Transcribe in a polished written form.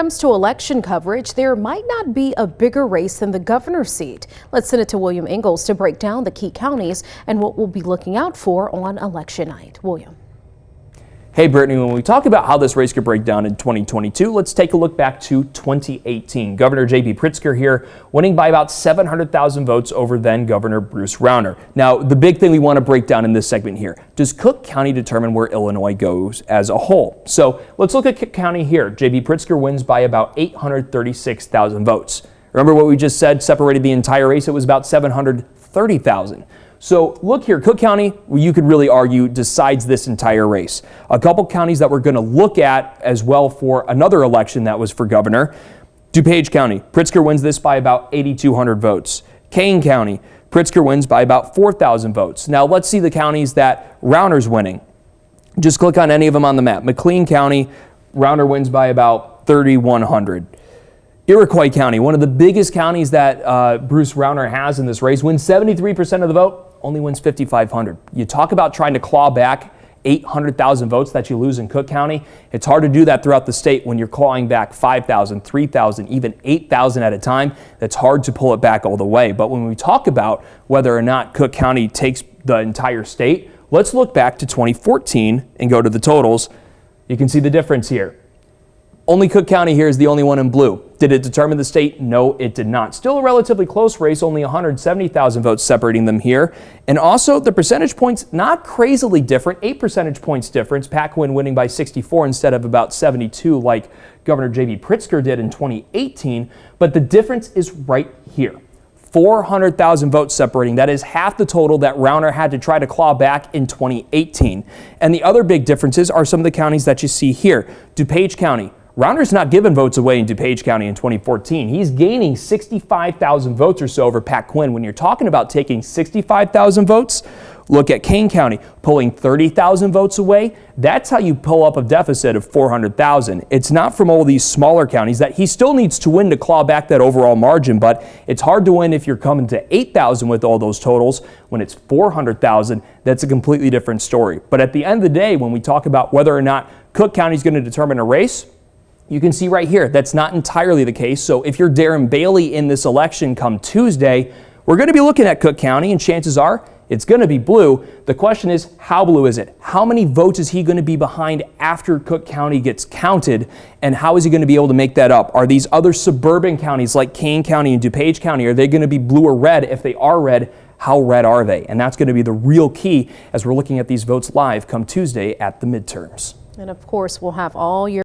Comes to election coverage, there might not be a bigger race than the governor's seat. Let's send it to William Ingalls to break down the key counties and what we'll be looking out for on election night. William. Hey Brittany, when we talk about how this race could break down in 2022, let's take a look back to 2018. Governor J.B. Pritzker here, winning by about 700,000 votes over then Governor Bruce Rauner. Now, the big thing we want to break down in this segment here, does Cook County determine where Illinois goes as a whole? So let's look at Cook County here. J.B. Pritzker wins by about 836,000 votes. Remember what we just said separated the entire race? It was about 730,000. So look here, Cook County, you could really argue, decides this entire race. A couple counties that we're going to look at as well for another election that was for governor. DuPage County, Pritzker wins this by about 8,200 votes. Kane County, Pritzker wins by about 4,000 votes. Now let's see the counties that Rauner's winning. Just click on any of them on the map. McLean County, Rauner wins by about 3,100. Iroquois County, one of the biggest counties that Bruce Rauner has in this race, wins 73% of the vote, only wins 5,500. You talk about trying to claw back 800,000 votes that you lose in Cook County. It's hard to do that throughout the state when you're clawing back 5,000, 3,000, even 8,000 at a time. It's hard to pull it back all the way. But when we talk about whether or not Cook County takes the entire state, let's look back to 2014 and go to the totals. You can see the difference here. Only Cook County here is the only one in blue. Did it determine the state? No, it did not. Still a relatively close race, only 170,000 votes separating them here. And also the percentage points, not crazily different, 8 percentage points difference. Pat Quinn winning by 64 instead of about 72 like Governor J.B. Pritzker did in 2018. But the difference is right here. 400,000 votes separating. That is half the total that Rauner had to try to claw back in 2018. And the other big differences are some of the counties that you see here. DuPage County. Rauner's not giving votes away in DuPage County in 2014. He's gaining 65,000 votes or so over Pat Quinn. When you're talking about taking 65,000 votes, look at Kane County, pulling 30,000 votes away. That's how you pull up a deficit of 400,000. It's not from all these smaller counties that he still needs to win to claw back that overall margin, but it's hard to win if you're coming to 8,000 with all those totals. When it's 400,000, that's a completely different story. But at the end of the day, when we talk about whether or not Cook County is going to determine a race, you can see right here, that's not entirely the case. So if you're Darren Bailey in this election come Tuesday, we're going to be looking at Cook County, and chances are it's going to be blue. The question is, how blue is it? How many votes is he going to be behind after Cook County gets counted? And how is he going to be able to make that up? Are these other suburban counties like Kane County and DuPage County, are they going to be blue or red? If they are red, how red are they? And that's going to be the real key as we're looking at these votes live come Tuesday at the midterms. And of course, we'll have all your